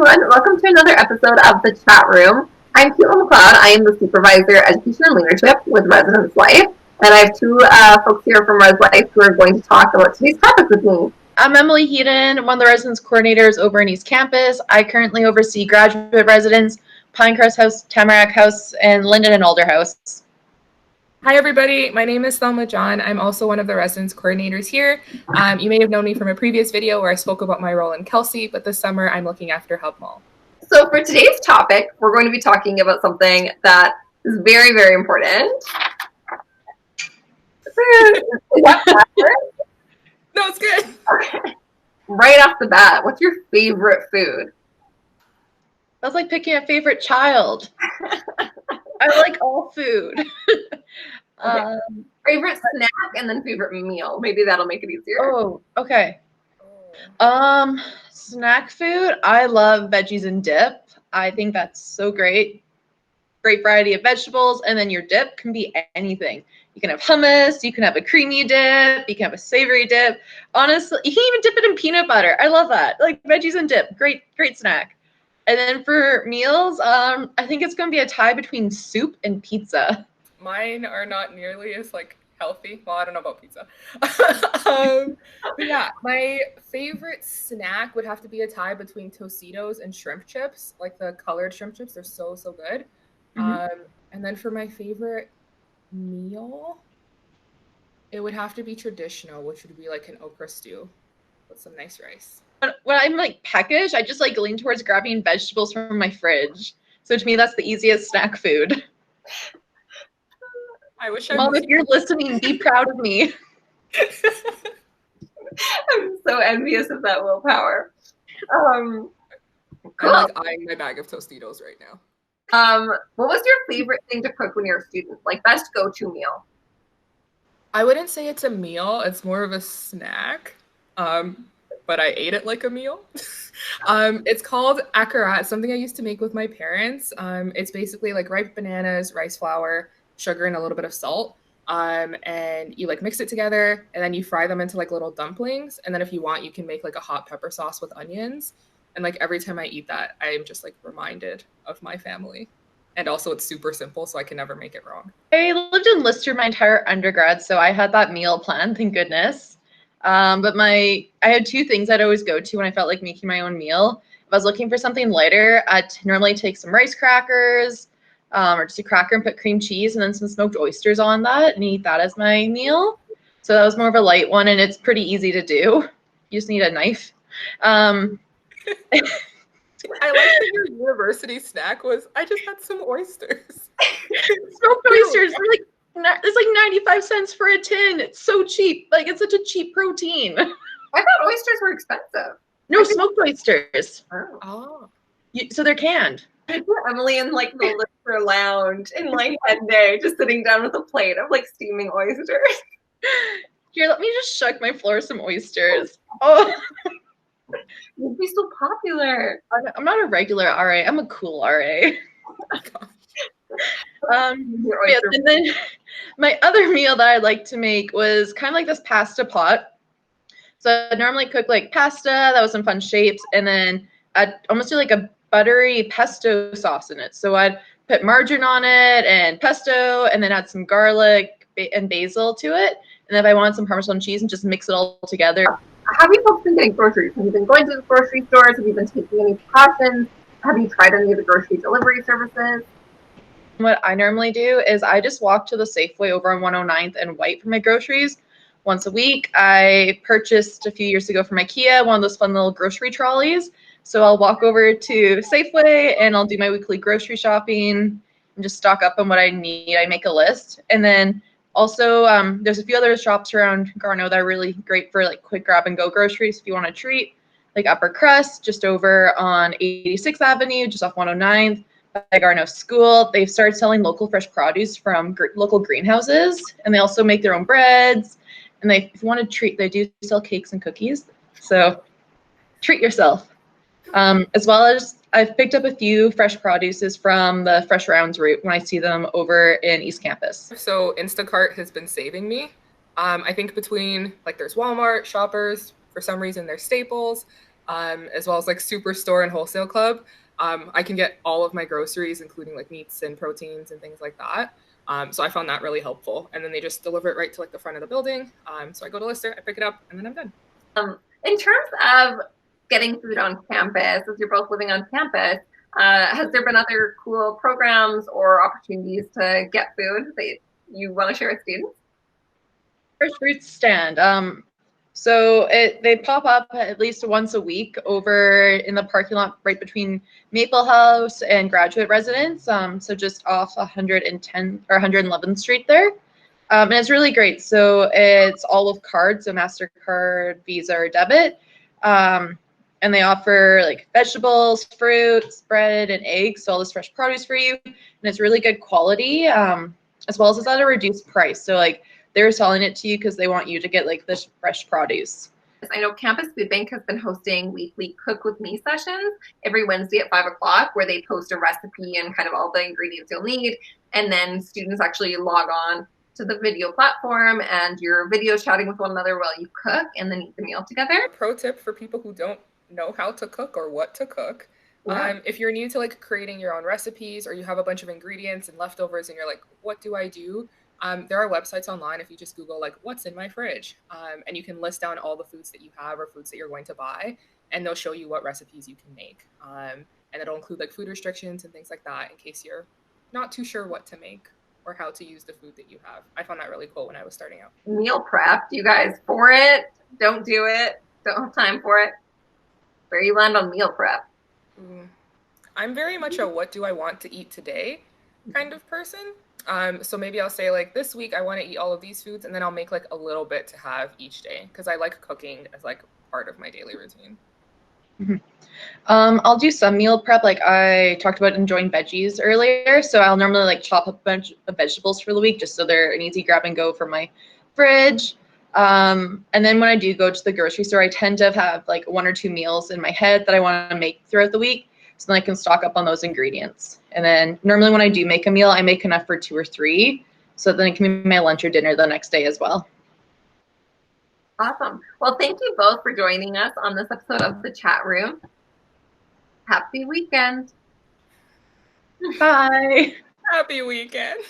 everyone. Welcome to another episode of the Chat Room. I'm Caitlin McLeod. I am the Supervisor, Education and Leadership with Residence Life. And I have two folks here from Res Life who are going to talk about today's topic with me. I'm Emily Heaton, one of the residence coordinators over in East Campus. I currently oversee graduate residence, Pinecrest House, Tamarack House, and Linden and Alder House. Hi, everybody. My name is Thelma John. I'm also one of the residence coordinators here. You may have known me from a previous video where I spoke about my role in Kelsey, but this summer I'm looking after Hub Mall. So for today's topic, we're going to be talking about something that is very, very important. No, it's good. Okay. Right off the bat, what's your favorite food? That's like picking a favorite child. I like all food. Okay. Favorite snack and then favorite meal. Maybe that'll make it easier. Oh, okay. Snack food. I love veggies and dip. I think that's so great. Great variety of vegetables, and then your dip can be anything. You can have hummus, you can have a creamy dip, you can have a savory dip. Honestly, you can even dip it in peanut butter. I love that. Like veggies and dip. Great snack. And then for meals, I think it's going to be a tie between soup and pizza. Mine are not nearly as healthy. Well, I don't know about pizza. But yeah, my favorite snack would have to be a tie between Tostitos and shrimp chips, like the colored shrimp chips. They're so good. Mm-hmm. And then for my favorite meal, it would have to be traditional, which would be like an okra stew with some nice rice. When I'm peckish, I just lean towards grabbing vegetables from my fridge. So to me, that's the easiest snack food. I wish Mom, if you're listening, be proud of me. I'm so envious of that willpower. I'm eyeing my bag of Tostitos right now. What was your favorite thing to cook when you were a student? Best go-to meal? I wouldn't say it's a meal. It's more of a snack. But I ate it like a meal. It's called akara. It's something I used to make with my parents. It's basically ripe bananas, rice flour, sugar, and a little bit of salt. And you mix it together, and then you fry them into little dumplings. And then if you want, you can make a hot pepper sauce with onions. And every time I eat that, I'm just reminded of my family. And also it's super simple, so I can never make it wrong. I lived in Lister my entire undergrad, so I had that meal plan, thank goodness. But I had two things I'd always go to when I felt like making my own meal. If I was looking for something lighter, I'd normally take some rice crackers, or just a cracker and put cream cheese and then some smoked oysters on that and eat that as my meal. So that was more of a light one, and it's pretty easy to do. You just need a knife. I like that your university snack was, I just had some oysters. Smoked oysters, it's 95 cents for a tin. It's so cheap. It's such a cheap protein. I thought oysters were expensive. No, smoked oysters. Oh. So they're canned. Emily in the Lister lounge in head day, just sitting down with a plate of steaming oysters. Here, let me just shuck my floor some oysters. Oh. You'd be so popular. I'm not a regular RA. I'm a cool RA. Yes, and then my other meal that I like to make was kind of this pasta pot. So I'd normally cook pasta that was some fun shapes, and then I'd almost do a buttery pesto sauce in it. So I'd put margarine on it and pesto, and then add some garlic and basil to it. And then if I wanted some Parmesan cheese, and just mix it all together. Have you folks been getting groceries? Have you been going to the grocery stores? Have you been taking any precautions? Have you tried any of the grocery delivery services? What I normally do is I just walk to the Safeway over on 109th and White for my groceries once a week. I purchased a few years ago from IKEA one of those fun little grocery trolleys. So I'll walk over to Safeway and I'll do my weekly grocery shopping and just stock up on what I need. I make a list. And then also there's a few other shops around Garneau that are really great for quick grab and go groceries if you want a treat. Upper Crust, just over on 86th Avenue, just off 109th. By Garneau School, they've started selling local fresh produce from local greenhouses, and they also make their own breads. And if you want to treat, they do sell cakes and cookies. So treat yourself. As well as I've picked up a few fresh produces from the Fresh Rounds route when I see them over in East Campus. So Instacart has been saving me. I think between there's Walmart, Shoppers, for some reason there's Staples, as well as like Superstore and Wholesale Club. I can get all of my groceries, including like meats and proteins and things like that. So I found that really helpful. And then they just deliver it right to like the front of the building. So I go to Lister, I pick it up, and then I'm done. In terms of getting food on campus, as you're both living on campus, has there been other cool programs or opportunities to get food that you want to share with students? Fresh fruit stand. So they pop up at least once a week over in the parking lot right between Maple House and Graduate Residence. So just off 110 or 111th Street there. And it's really great. So it's all of cards, so MasterCard, Visa, or debit. And they offer like vegetables, fruits, bread, and eggs. So all this fresh produce for you. And it's really good quality, as well as it's at a reduced price. So like they're selling it to you because they want you to get like this fresh produce. I know Campus Food Bank has been hosting weekly Cook With Me sessions every Wednesday at 5 o'clock, where they post a recipe and kind of all the ingredients you'll need. And then students actually log on to the video platform and you're video chatting with one another while you cook and then eat the meal together. Pro tip for people who don't know how to cook or what to cook. Yeah. If you're new to like creating your own recipes, or you have a bunch of ingredients and leftovers and you're like, what do I do? There are websites online, if you just Google like what's in my fridge, and you can list down all the foods that you have or foods that you're going to buy, and they'll show you what recipes you can make. And it'll include like food restrictions and things like that in case you're not too sure what to make or how to use the food that you have. I found that really cool when I was starting out. Meal prep, you guys for it? Don't do it. Don't have time for it. Where you land on meal prep? I'm very much a what do I want to eat today kind of person. So maybe I'll say like this week I want to eat all of these foods, and then I'll make like a little bit to have each day because I like cooking as like part of my daily routine. Mm-hmm. I'll do some meal prep. Like I talked about enjoying veggies earlier. So I'll normally like chop up a bunch of vegetables for the week just so they're an easy grab and go from my fridge. And then when I do go to the grocery store, I tend to have like 1 or 2 meals in my head that I want to make throughout the week. So then I can stock up on those ingredients. And then normally when I do make a meal, I make enough for 2 or 3. So then it can be my lunch or dinner the next day as well. Awesome. Well, thank you both for joining us on this episode of The Chat Room. Happy weekend. Bye. Happy weekend.